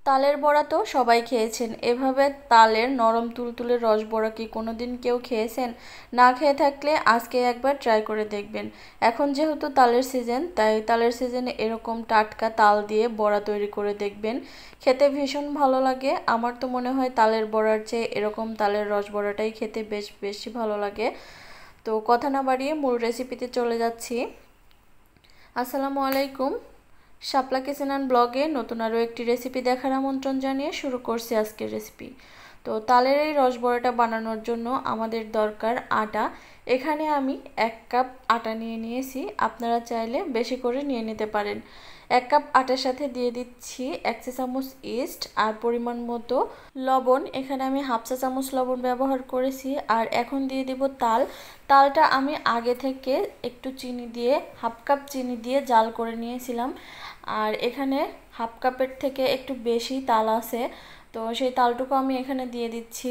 তালের বড়া তো সবাই খেয়েছেন। এভাবে তালের নরম তুলতুলে রস বড়া কি কোনোদিন কেউ খেয়েছেন? না খেয়ে থাকলে আজকে একবার ট্রাই করে দেখবেন। এখন যেহেতু তালের সিজন, তাই তালের সিজনে এরকম টাটকা তাল দিয়ে বড়া তৈরি করে দেখবেন। খেতে ভীষণ ভালো লাগে। আমার তো মনে হয় তালের বড়ার চেয়ে এরকম তালের রস বড়াটাই খেতে বেশি ভালো লাগে। তো কথা না বাড়িয়ে মূল রেসিপিতে চলে যাচ্ছি। আসসালামু আলাইকুম। শাপলা কিচেন অ্যান্ড ব্লগে নতুন আরও একটি রেসিপি দেখার আমন্ত্রণ জানিয়ে শুরু করছি আজকের রেসিপি। তো তালের এই রসবড়াটা বানানোর জন্য আমাদের দরকার আটা। এখানে আমি 1 কাপ আটা নিয়ে নিয়েছি, আপনারা চাইলে বেশি করে নিয়ে নিতে পারেন। 1 কাপ আটার সাথে দিয়ে দিচ্ছি 1 চা চামচ ইস্ট আর পরিমাণ মতো লবণ। এখানে আমি 1/2 চা চামচ লবণ ব্যবহার করেছি। আর এখন দিয়ে দিব তাল। তালটা আমি আগে থেকে একটু চিনি দিয়ে 1/2 কাপ চিনি দিয়ে জাল করে নিয়েছিলাম। আর এখানে 1/2 কাপের থেকে একটু বেশি তাল আছে, তো সেই তালটুকু আমি এখানে দিয়ে দিচ্ছি।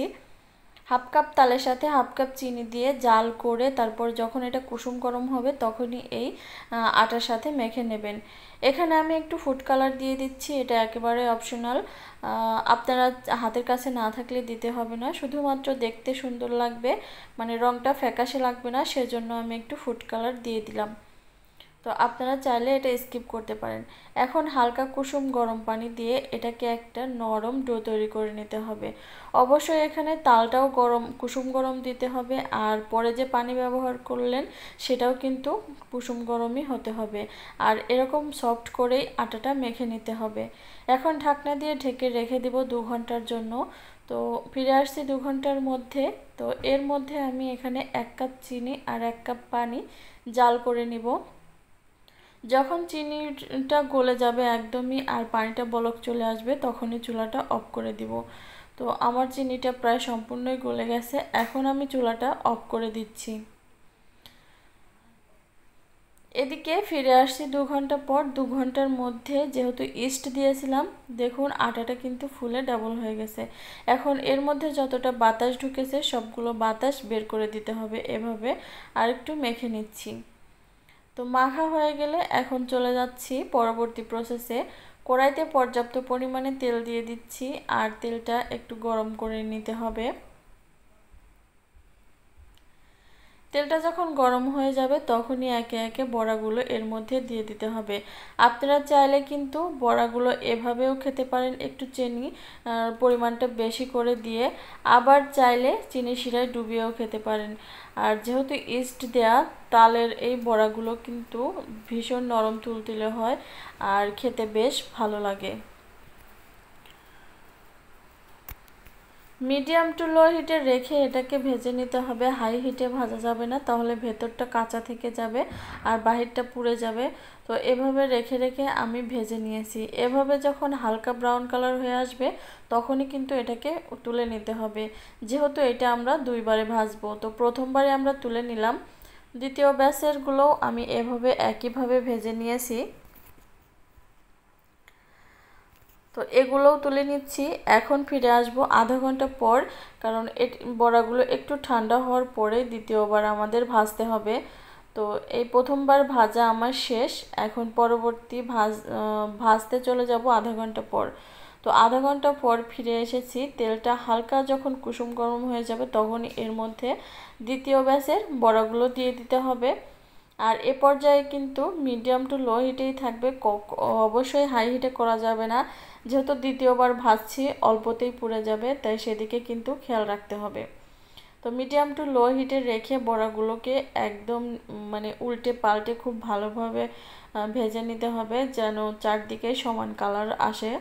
1/2 কাপ তালের সাথে 1/2 কাপ চিনি দিয়ে জাল করে তারপর যখন এটা কুসুম গরম হবে তখনই এই আটার সাথে মেখে নেবেন। এখানে আমি একটু ফুড কালার দিয়ে দিচ্ছি, এটা একেবারে অপশনাল। আপনারা হাতের কাছে না থাকলে দিতে হবে না, শুধুমাত্র দেখতে সুন্দর লাগবে, মানে রঙটা ফ্যাকাশে লাগবে না, সেজন্য আমি একটু ফুড কালার দিয়ে দিলাম। তো আপনারা চাইলে এটা স্কিপ করতে পারেন। এখন হালকা কুসুম গরম পানি দিয়ে এটাকে একটা নরম ডো তৈরি করে নিতে হবে। অবশ্যই এখানে তালটাও কুসুম গরম দিতে হবে, আর পরে যে পানি ব্যবহার করলেন সেটাও কিন্তু কুসুম গরমই হতে হবে। আর এরকম সফট করেই আটাটা মেখে নিতে হবে। এখন ঢাকনা দিয়ে ঢেকে রেখে দিব 2 ঘন্টার জন্য। তো ফিরে আসছি 2 ঘন্টার মধ্যে। তো এর মধ্যে আমি এখানে 1 কাপ চিনি আর 1 কাপ পানি জাল করে নিব। যখন চিনিটা গলে যাবে একদমই আর পানিটা বলক চলে আসবে তখনই চুলাটা অফ করে দিব। তো আমার চিনিটা প্রায় সম্পূর্ণই গলে গেছে, এখন আমি চুলাটা অফ করে দিচ্ছি। এদিকে ফিরে আসছি 2 ঘন্টা পর। 2 ঘন্টার মধ্যে যেহেতু ইস্ট দিয়েছিলাম, দেখুন আটাটা কিন্তু ফুলে ডাবল হয়ে গেছে। এখন এর মধ্যে যতটা বাতাস ঢুকেছে সবগুলো বাতাস বের করে দিতে হবে এভাবে। আর একটু মেখে নিচ্ছি। তো মাখা হয়ে গেলে এখন চলে যাচ্ছি পরবর্তী প্রসেসে। কড়াইতে পর্যাপ্ত পরিমাণে তেল দিয়ে দিচ্ছি, আর তেলটা একটু গরম করে নিতে হবে। তেলটা যখন গরম হয়ে যাবে তখনই একে একে বড়াগুলো এর মধ্যে দিয়ে দিতে হবে। আপনারা চাইলে কিন্তু বড়াগুলো এভাবেও খেতে পারেন, একটু চিনি পরিমাণটা বেশি করে দিয়ে, আবার চাইলে চিনি শিরায় ডুবিয়েও খেতে পারেন। আর যেহেতু ইস্ট দেয়া, তালের এই বড়াগুলো কিন্তু ভীষণ নরম তুলতুলে হয় আর খেতে বেশ ভালো লাগে। মিডিয়াম টু লো হিটে রেখে এটাকে ভেজে নিতে হবে। হাই হিটে ভাজা যাবে না, তাহলে ভেতরটা কাঁচা থেকে যাবে আর বাহিরটা পুড়ে যাবে। তো এভাবে রেখে রেখে আমি ভেজে নিয়েছি। এভাবে যখন হালকা ব্রাউন কালার হয়ে আসবে তখনই কিন্তু এটাকে তুলে নিতে হবে। যেহেতু এটা আমরা 2বারে ভাজবো, তো প্রথমবারে আমরা তুলে নিলাম। দ্বিতীয় ব্যাচেরগুলোও আমি এভাবে একইভাবে ভেজে নিয়েছি। তো এগুলোও তুলে নিচ্ছি। এখন ফিরে আসবো আধা ঘন্টা পর, কারণ বড়াগুলো একটু ঠান্ডা হওয়ার পরে দ্বিতীয়বার আমাদের ভাজতে হবে। তো এই প্রথমবার ভাজা আমার শেষ, এখন পরবর্তী ভাজতে চলে যাব আধা ঘন্টা পর। তো আধা ঘন্টা পর ফিরে এসেছি। তেলটা হালকা যখন কুসুম গরম হয়ে যাবে তখনই এর মধ্যে দ্বিতীয় ব্যাচের বড়াগুলো দিয়ে দিতে হবে। আর এ পর্যায়ে কিন্তু মিডিয়াম টু লো হিটেই থাকবে, অবশ্যই হাই হিটে করা যাবে না, যেহেতু দ্বিতীয়বার ভাজছি অল্পতেই পুড়ে যাবে, তাই সেদিকে কিন্তু খেয়াল রাখতে হবে। তো মিডিয়াম টু লো হিটে রেখে বড়াগুলোকে একদম মানে উল্টে পাল্টে খুব ভালোভাবে ভেজে নিতে হবে, যেন চারদিকে সমান কালার আসে।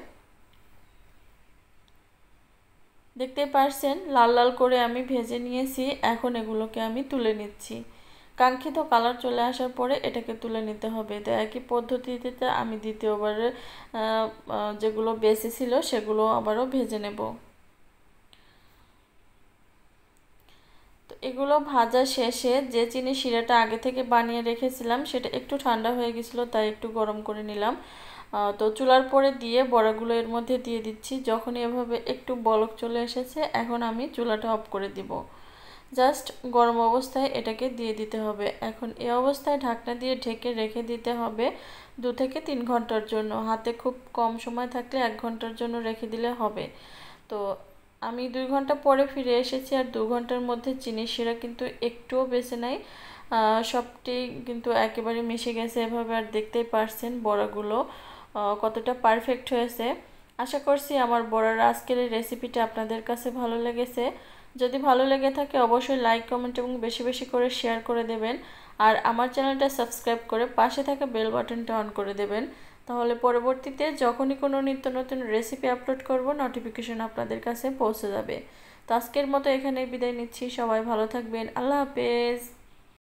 দেখতে পারছেন লাল লাল করে আমি ভেজে নিয়েছি। এখন এগুলোকে আমি তুলে নিচ্ছি। কাঙ্ক্ষিত কালার চলে আসার পরে এটাকে তুলে নিতে হবে। তো একই পদ্ধতিতে আমি দ্বিতীয়বারে যেগুলো বেশি ছিল সেগুলো আবারও ভেজে নেব। তো এগুলো ভাজা শেষে যে চিনি শিরাটা আগে থেকে বানিয়ে রেখেছিলাম সেটা একটু ঠান্ডা হয়ে গেছিলো, তাই একটু গরম করে নিলাম। তো চুলার পরে দিয়ে বড়াগুলো এর মধ্যে দিয়ে দিচ্ছি। যখন এভাবে একটু বলক চলে এসেছে এখন আমি চুলাটা অফ করে দিব। জাস্ট গরম অবস্থায় এটাকে দিয়ে দিতে হবে। এখন এই অবস্থায় ঢাকনা দিয়ে ঢেকে রেখে দিতে হবে 2 থেকে 3 ঘন্টার জন্য। হাতে খুব কম সময় থাকলে 1 ঘন্টার জন্য রেখে দিলে হবে। তো আমি 2 ঘন্টা পরে ফিরে এসেছি, আর 2 ঘন্টার মধ্যে চিনির শিরা কিন্তু একটুও বেঁচে নাই, সবটি কিন্তু একেবারে মিশে গেছে এভাবে। আর দেখতেই পারছেন বড়াগুলো কতটা পারফেক্ট হয়েছে। আশা করছি আমার বড়ার আজকের এই রেসিপিটা আপনাদের কাছে ভালো লেগেছে। যদি ভালো লেগে থাকে অবশ্যই লাইক, কমেন্ট এবং বেশি বেশি করে শেয়ার করে দেবেন। আর আমার চ্যানেলটা সাবস্ক্রাইব করে পাশে থাকা বেল বাটনটা অন করে দেবেন, তাহলে পরবর্তীতে যখনই কোনো নিত্য নতুন রেসিপি আপলোড করব নোটিফিকেশন আপনাদের কাছে পৌঁছে যাবে। তো আজকের মতো এখানেই বিদায় নিচ্ছি। সবাই ভালো থাকবেন। আল্লাহ হাফেজ।